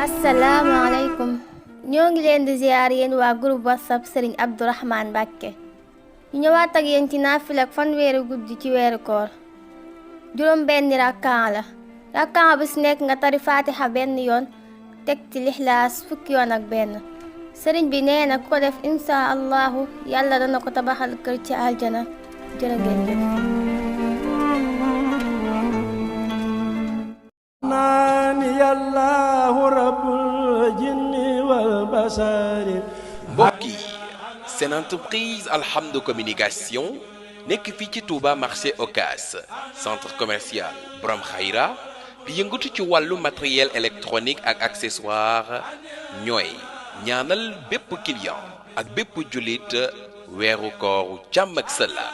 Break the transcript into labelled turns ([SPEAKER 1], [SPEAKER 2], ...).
[SPEAKER 1] asalaamaaleykum ñoo ngi leen di ziar yéen waa groupe whatsapp Serigne Abdourahmane Mbacké ñu ñëwaat ak yéen ci naafila ak fanweeri guddi ci weeru koor juróom benni rakkaan la rakkaan bu si nekk nga tari fatiha benn yoon teg ci lixlaas fukki yoon ak benn sëriñ bi nee na ku ko def insha allahu yàlla dana ko tabaxal kër ci aljana jërë ngeen jëf
[SPEAKER 2] mbokk yi seen entreprise Alhamdou Communication nekk fii ci Touba marché Ocass centre commercial Borom Khayra di yëngatu ci wàllu matériel électronique ak accessoire ñooy ñaanal bépp client ak bépp jullit weeru kooru jàmm ak salaam